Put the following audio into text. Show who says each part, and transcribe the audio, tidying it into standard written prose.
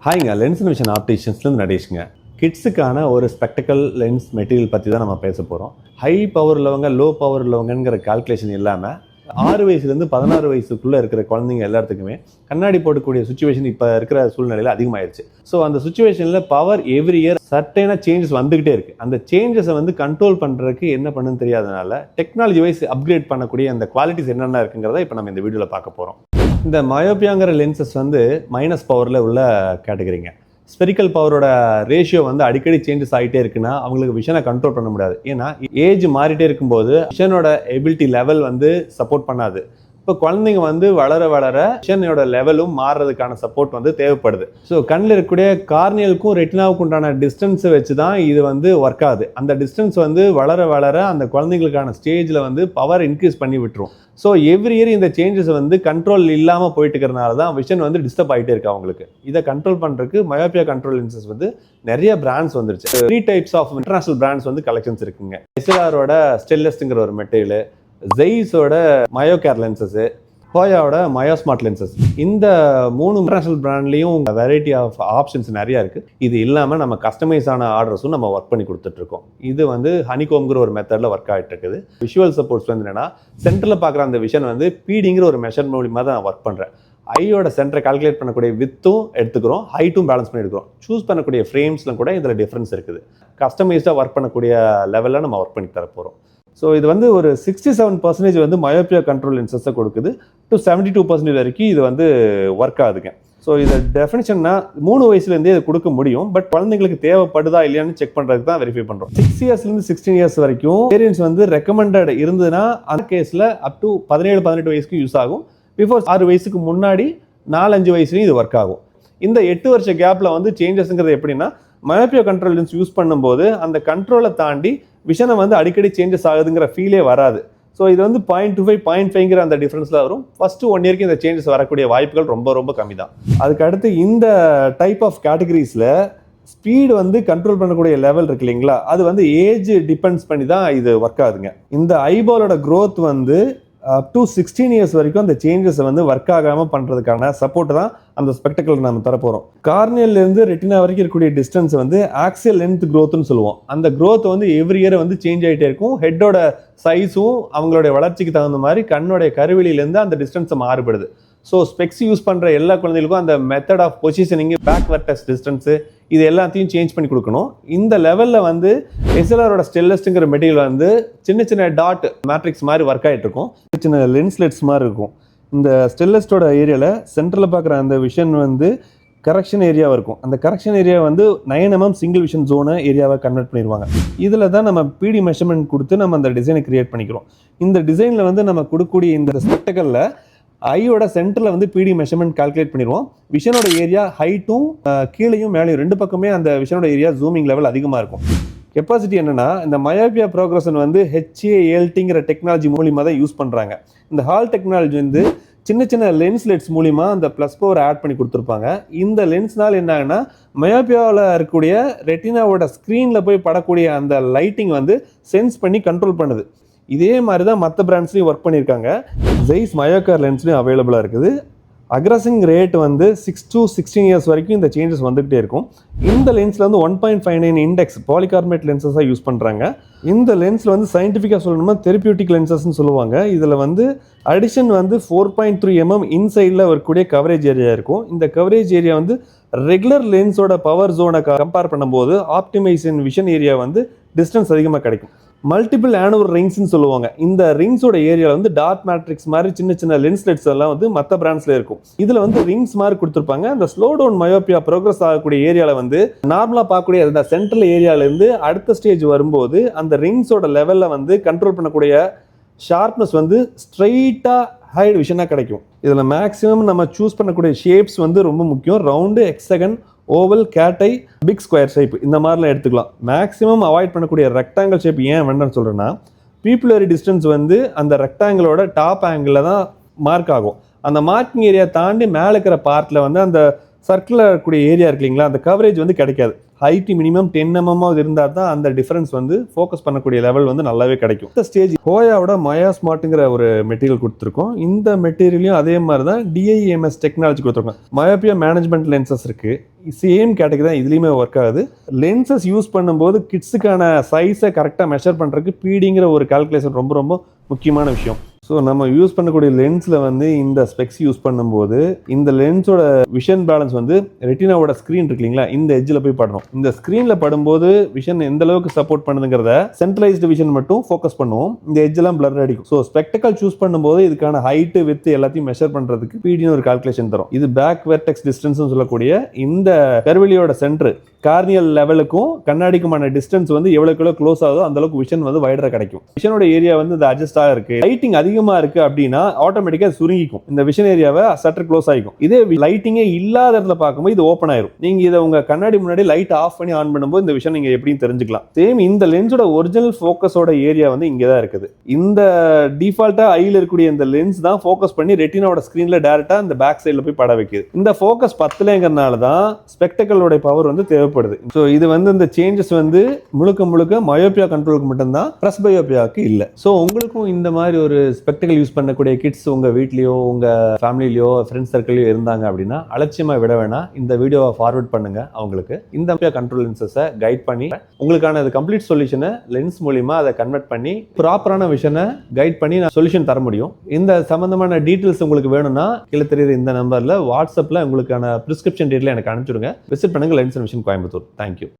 Speaker 1: ஹாய்ங்க, lens vision ஆப்டிஷியன்ஸ்லேருந்து நடேஷுங்க. கிட்ஸுக்கான ஒரு spectacle lens material பற்றி தான் நம்ம பேச போகிறோம். ஹை பவர் உள்ளவங்க, லோ பவர் உள்ளவங்கிற கால்குலேஷன் இல்லாமல் 6 வயசுலேருந்து 16 வயசுக்குள்ளே இருக்கிற குழந்தைங்க எல்லாத்துக்குமே கண்ணாடி போடக்கூடிய சுச்சுவேஷன் இப்போ இருக்கிற சூழ்நிலையில் அதிகமாகிடுச்சு. ஸோ அந்த சுச்சுவேஷனில் பவர் எவ்ரி இயர் சர்டைனாக சேஞ்சஸ் வந்துக்கிட்டே இருக்குது. அந்த சேஞ்சஸை கண்ட்ரோல் பண்ணுறதுக்கு என்ன பண்ணுன்னு தெரியாதனால டெக்னாலஜி வைஸ் அப்கிரேட் பண்ணக்கூடிய அந்த குவாலிட்டிஸ் என்னென்ன இருக்குங்கிறத இப்போ நம்ம இந்த வீடியோவில் பார்க்க போகிறோம். இந்த மயோபியாங்கிற லென்சஸ் மைனஸ் பவரில் உள்ள கேட்டகரிங்க. ஸ்பெரிக்கல் பவரோட ரேஷியோ அடிக்கடி சேஞ்சஸ் ஆகிட்டே இருக்குன்னா அவங்களுக்கு விஷனை கண்ட்ரோல் பண்ண முடியாது. ஏன்னா ஏஜ் மாறிட்டே இருக்கும்போது விஷனோட எபிலிட்டி லெவல் சப்போர்ட் பண்ணாது. இப்போ குழந்தைங்க வளர வளர விஷனோட லெவலும் மாறுறதுக்கான சப்போர்ட் தேவைப்படுது. ஸோ கண்ணில் இருக்கக்கூடிய கார்னியலுக்கும் ரெட்டினாவுக்கும் உண்டான டிஸ்டன்ஸை வச்சு தான் இது ஒர்க் ஆகுது. அந்த டிஸ்டன்ஸ் வளர வளர அந்த குழந்தைங்களுக்கான ஸ்டேஜில் பவர் இன்க்ரீஸ் பண்ணி விட்டுரும். ஸோ எவ்ரி இயர் இந்த சேஞ்சஸ் கண்ட்ரோல் இல்லாமல் போயிட்டு இருக்கிறனால தான் விஷன் டிஸ்டர்ப் ஆகிட்டே இருக்கு அவங்களுக்கு. இதை கண்ட்ரோல் பண்ணுறதுக்கு மயோபியா கண்ட்ரோல் லென்சஸ் நிறைய பிராண்ட்ஸ் வந்துருச்சு. 3 types of international brands collections இருக்குங்க. எஸ்எல்ஆரோட ஸ்டெல்லஸ்ட்ங்கிற ஒரு மெட்டீரியல், ஜெய்ஸோட மயோகேர் லென்சஸ், ஹோயாவோட மயோஸ்மார்ட் லென்சஸ். இந்த 3 இன்டர்நேஷனல் பிராண்ட்லேயும் வெரைட்டி ஆஃப் ஆப்ஷன்ஸ் நிறையா இருக்குது. இது இல்லாமல் நம்ம கஸ்டமைஸ் ஆன ஆர்டர்ஸும் நம்ம ஒர்க் பண்ணி கொடுத்துட்ருக்கோம். இது ஹனிகோம்ங்கிற ஒரு மெத்தடில் ஒர்க் ஆகிட்டு இருக்குது. விஷுவல் சப்போர்ட்ஸ் என்னென்னா சென்டரில் பார்க்குற அந்த விஷன் பீடிங்கிற ஒரு மெஷர் மூலியமாக தான் நான் ஒர்க் பண்ணுறேன். ஐயோட சென்டரை கால்குலேட் பண்ணக்கூடிய வித்தும் எடுத்துக்கிறோம், ஹைட்டும் பேலன்ஸ் பண்ணி எடுக்கிறோம். சூஸ் பண்ணக்கூடிய ஃப்ரேம்ஸில் கூட இதில் டிஃப்ரென்ஸ் இருக்குது. கஸ்டமைஸ்டாக ஒர்க் பண்ணக்கூடிய லெவலில் நம்ம ஒர்க் பண்ணி தர போகிறோம். ஸோ இது ஒரு 67% மயோபியா கண்ட்ரோல் லென்சஸை கொடுக்குது. டு 72% வரைக்கும் இது ஒர்க் ஆகுதுங்க. ஸோ இதை டெஃபினிஷன்னா 3 வயசுலேருந்தே இது கொடுக்க முடியும். பட் குழந்தைங்களுக்கு தேவைப்படுதா இல்லையான்னு செக் பண்ணுறதுக்கு தான் வெரிஃபை பண்ணுறோம். 6 இயர்ஸ்லேருந்து 16 இயர்ஸ் வரைக்கும் வேரியன்ஸ் ரெக்கமெண்டட் இருந்ததுன்னா அந்த கேஸில் அப் டு 17-18 வயசுக்கு யூஸ் ஆகும். பிஃபோர் 6 வயசுக்கு முன்னாடி 4-5 வயசுலையும் இது ஒர்க் ஆகும். இந்த 8 வருஷ கேப்பில் சேஞ்சஸ்ங்கிறது எப்படின்னா, மயோபியா கண்ட்ரோல் லென்ஸ் யூஸ் பண்ணும்போது அந்த கண்ட்ரோலை தாண்டி விஷனை அடிக்கடி சேஞ்சஸ் ஆகுதுங்கிற ஃபீலே வராது. ஸோ இது 0.25, 0.5ங்கிற அந்த டிஃப்ரென்ஸில் வரும். ஃபஸ்ட்டு 1 இயர்க்கு இந்த சேஞ்சஸ் வரக்கூடிய வாய்ப்புகள் ரொம்ப ரொம்ப கம்மி தான். அதுக்கு அடுத்து இந்த டைப் ஆஃப் கேட்டகரிஸில் ஸ்பீடு கண்ட்ரோல் பண்ணக்கூடிய லெவல் இருக்கு இல்லைங்களா, அது ஏஜ் டிபெண்ட்ஸ் பண்ணி தான் இது ஒர்க் ஆகுதுங்க. இந்த ஐபாலோட க்ரோத் அப் டு 16 இயர்ஸ் வரைக்கும் அந்த சேஞ்சஸை ஒர்க் ஆகாமல் பண்ணுறதுக்கான சப்போர்ட் தான் அந்த ஸ்பெக்டக்கிள் நம்ம தரப்போகிறோம். கார்னியல்லேருந்து ரெட்டினா வரைக்கும் இருக்கக்கூடிய டிஸ்டன்ஸ் ஆக்சியல் லென்த் க்ரோத்னு சொல்லுவோம். அந்த க்ரோத் எவ்ரி இயர் சேஞ்ச் ஆகிட்டே இருக்கும். ஹெட்டோட சைஸும் அவங்களுடைய வளர்ச்சிக்கு தகுந்த மாதிரி கண்ணோடைய கருவிலிருந்து அந்த டிஸ்டன்ஸை மாறுபடுது. ஸோ ஸ்பெக்ஸ் யூஸ் பண்ணுற எல்லா குழந்தைகளுக்கும் அந்த method of positioning, back vertex distance, இது எல்லாத்தையும் சேஞ்ச் பண்ணி கொடுக்கணும். இந்த லெவலில் எஸ்எல்ஆரோட ஸ்டெல்லஸ்ட்ங்கிற மெட்டீரியல் சின்ன சின்ன டாட் மேட்ரிக்ஸ் மாதிரி ஒர்க் ஆகிட்டு இருக்கும். சின்ன லென்ஸ்லெட்ஸ் மாதிரி இருக்கும். இந்த ஸ்டெல்லஸ்டோட ஏரியாவில் சென்டரில் பார்க்குற அந்த விஷன் கரெக்ஷன் ஏரியாவாக இருக்கும். அந்த correction area 9 mm single vision ஜோனை ஏரியாவை கன்வெர்ட் பண்ணிடுவாங்க. இதில் தான் நம்ம பிடி மெஷர்மெண்ட் கொடுத்து நம்ம அந்த டிசைனை கிரியேட் பண்ணிக்கிறோம். இந்த டிசைனில் நம்ம கொடுக்கக்கூடிய இந்த ஸ்பெக்டக்கலில் ஐயோட சென்டரில் பிடி மெஷர்மெண்ட் கால்குலேட் பண்ணிடுவோம். விஷனோட ஏரியா ஹைட்டும் கீழையும் மேலேயும் 2 பக்கமே அந்த விஷனோட ஏரியா ஜூமிங் லெவல் அதிகமாக இருக்கும். கெப்பாசிட்டி என்னன்னா, இந்த மயோபியா ப்ரோக்ரஷன் HALTங்கிற டெக்னாலஜி மூலியமாக தான் யூஸ் பண்ணுறாங்க. இந்த ஹால் டெக்னாலஜி சின்ன சின்ன லென்ஸ்லெட்ஸ் மூலிமா அந்த ப்ளஸ் பவர் ஆட் பண்ணி கொடுத்துருப்பாங்க. இந்த லென்ஸ்னால் என்ன ஆகுனா, மயோபியாவில் இருக்கக்கூடிய ரெட்டினாவோட ஸ்க்ரீனில் போய் படக்கூடிய அந்த லைட்டிங் சென்ஸ் பண்ணி கண்ட்ரோல் பண்ணுது. இதே மாதிரி தான் மற்ற பிராண்ட்ஸ்லையும் ஒர்க் பண்ணியிருக்காங்க. ஜெய்ஸ் மயோகேர் லென்ஸ்லையும் அவைலபிளாக இருக்குது. அக்ரஸிங் ரேட் 6 to 16 இயர்ஸ் வரைக்கும் இந்த சேஞ்சஸ் வந்துகிட்டே இருக்கும். இந்த லென்ஸில் 1.59 இண்டெக்ஸ் பாலிகார்பனேட் லென்சஸாக யூஸ் பண்ணுறாங்க. இந்த லென்ஸில் சயின்டிஃபிக்காக சொல்லணும்னா தெரபியூட்டிக் லென்சஸ்ன்னு சொல்லுவாங்க. இதில் அடிஷன் 4.3 mm இன்சைடில் வரக்கூடிய கவரேஜ் ஏரியா இருக்கும். இந்த கவரேஜ் ஏரியா ரெகுலர் லென்ஸோட பவர் ஜோனை கம்பேர் பண்ணும்போது ஆப்டிமைசேஷன் விஷன் ஏரியா டிஸ்டன்ஸ் அதிகமாக கிடைக்கும். மல்டிபிள் ஆனுவர் ரிங்ஸ்ன்னு சொல்லுவாங்க. இந்த ரிங்ஸோட ஏரியாவில் டாட் மேட்ரிக்ஸ் மாதிரி சின்ன சின்ன லென்ஸ்லெட்ஸ் எல்லாம் மற்ற பிராண்ட்ஸ்ல இருக்கும். இதில் ரிங்ஸ் மாதிரி கொடுத்துருப்பாங்க. அந்த ஸ்லோ டவுன் மயோபியா ப்ரோக்ரஸ் ஆகக்கூடிய ஏரியாவில் நார்மலாக பார்க்கக்கூடிய அந்த சென்ட்ரல் ஏரியாவிலேருந்து அடுத்த ஸ்டேஜ் வரும்போது அந்த ரிங்ஸோட லெவலில் கண்ட்ரோல் பண்ணக்கூடிய ஷார்ப்னஸ் ஸ்ட்ரைட்டாக ஹைட் விஷனாக கிடைக்கும். இதில் மேக்ஸிமம் நம்ம சூஸ் பண்ணக்கூடிய ஷேப்ஸ் ரொம்ப முக்கியம். ரவுண்டு, ஹெக்ஸகன், ஓவல், கேட்டை, பிக் ஸ்கொயர் ஷேப், இந்த மாதிரிலாம் எடுத்துக்கலாம். மேக்ஸிமம் அவாய்ட் பண்ணக்கூடிய ரெக்டாங்கிள் ஷேப் ஏன் வேண்டாம்னு சொல்கிறேன்னா, பீப்புலரி டிஸ்டன்ஸ் அந்த ரெக்டாங்கிளோட டாப் ஆங்கிளில் தான் மார்க் ஆகும். அந்த மார்க்கிங் ஏரியா தாண்டி மேலே இருக்கிற பார்ட்டில் அந்த சர்க்கிளில் இருக்கக்கூடிய ஏரியா இருக்கு இல்லைங்களா, அந்த கவரேஜ் கிடைக்காது. ஹைட் மினிமம் 10 mm இருந்தால் தான் அந்த டிஃபரன்ஸ் ஃபோக்கஸ் பண்ணக்கூடிய லெவல் நல்லாவே கிடைக்கும். இந்த ஸ்டேஜ் ஹோயாவோட மயோஸ்மார்ட்ங்கிற ஒரு மெட்டீரியல் கொடுத்துருக்கோம். இந்த மெட்டீரியலையும் அதே மாதிரி தான் DIMS டெக்னாலஜி கொடுத்துருக்கோம். மயோபியா மேனேஜ்மெண்ட் லென்சஸ் இருக்குது. சேம் கேட்டகரி தான் இதுலேயுமே ஒர்க் ஆகுது. லென்சஸ் யூஸ் பண்ணும்போது கிட்ஸுக்கான சைஸை கரெக்டாக மெஷர் பண்ணுறதுக்கு பீடிங்கிற ஒரு கால்குலேஷன் ரொம்ப ரொம்ப முக்கியமான விஷயம். ஸோ நம்ம யூஸ் பண்ணக்கூடிய லென்ஸில் வந்து இந்த ஸ்பெக்ஸ் யூஸ் பண்ணும்போது இந்த லென்ஸோட விஷன் பேலன்ஸ் வந்து ரெட்டினாவோட ஸ்க்ரீன் இருக்கு இல்லைங்களா, இந்த எட்ஜில் போய் படுறோம். இந்த ஸ்க்ரீனில் படும்போது விஷன் எந்த அளவுக்கு சப்போர்ட் பண்ணுதுங்கிறத சென்ட்ரலைஸ்டு விஷன் மட்டும் ஃபோக்கஸ் பண்ணுவோம். இந்த எட்ஜெல்லாம் பிளர் அடிக்கும். ஸோ ஸ்பெக்டக்கல் சூஸ் பண்ணும்போது இதுக்கான ஹைட்டு வித் எல்லாத்தையும் மெஷர் பண்ணுறதுக்கு பீடின்னு ஒரு கால்குலேஷன் தரும். இது பேக் வெர்டெக்ஸ் டிஸ்டன்ஸ் சொல்லக்கூடிய இந்த கர்வெலியோட சென்டர் கார்னியல் லெவலுக்கும் கண்ணாடிக்குமான டிஸ்டன்ஸ் வந்து எவ்வளவு க்ளோஸ் ஆகுதோ அந்த அளவுக்கு விஷன் வந்து வைடரா கிடைக்கும். விஷனோட ஏரியா வந்து இது அட்ஜஸ்ட் இருக்கு. லைட்டிங் அதிகமா இருக்கு அப்படின்னா ஆட்டோமேட்டிக்கா சுருங்கிக்கும். இந்த விஷன் ஏரியாவை சற்று க்ளோஸ் ஆகிக்கும். இதே லைட்டிங்கே இல்லாத இடத்துல பார்க்கும்போது இது ஓப்பன் ஆயிரும். நீங்க இதை உங்க கண்ணாடி முன்னாடி லைட் ஆஃப் பண்ணி ஆன் பண்ணும்போது இந்த விஷயம் நீங்க எப்படின்னு தெரிஞ்சுக்கலாம். சேம் இந்த லென்ஸோட ஒரிஜினல் ஃபோக்கஸோட ஏரியா வந்து இங்கே தான் இருக்குது. இந்த டிஃபால்ட்டா ஐல இருக்கக்கூடிய இந்த லென்ஸ் தான் ஃபோக்கஸ் பண்ணி ரெட்டினாவோட ஸ்கிரீன்ல டைரக்டா இந்த பேக் சைடுல போய் பட வைக்குது. இந்த ஃபோக்கஸ் பத்தலைங்கிறதுனால தான் ஸ்பெக்டக்கலோட பவர் வந்து தேவைப்படுது. ஸோ இது வந்து இந்த சேஞ்சஸ் வந்து முழுக்க மயோபியா கண்ட்ரோலுக்கு மட்டும்தான், பிரஸ்பயோபியாவுக்கு இல்லை. ஸோ உங்களுக்கும் இந்த மாதிரி ஒரு ஸ்பெக்டக்கல் யூஸ் பண்ணக்கூடிய கிட்ஸ் உங்க வீட்லயோ உங்க ஃபேமிலிலயோ ஃப்ரெண்ட்ஸ் சர்க்கிள்லயோ இருந்தாங்க அப்படின்னா அலட்சியமா விட வேணாம். இந்த வீடியோவை ஃபார்வர்ட் பண்ணுங்க. அவங்களுக்கு இந்த கண்ட்ரோல் லென்சஸை கைட் பண்ணி உங்களுக்கான கம்ப்ளீட் சொல்யூஷனை லென்ஸ் மூலியமா அதை கன்வெர்ட் பண்ணி ப்ராப்பரான விஷனை கைட் பண்ணி நான் சொல்யூஷன் தர முடியும். இந்த சம்பந்தமான டீட்டெயில்ஸ் உங்களுக்கு வேணும்னா கீழே தெரியுற இந்த நம்பர்ல வாட்ஸ்அப்ல உங்களுக்கான பிரிஸ்கிரிப்ஷன் டீட்டெயில் எனக்கு அனுப்பிச்சுடுங்க. விசிட் பண்ணுங்க lens and vision Coimbatore. Thank you.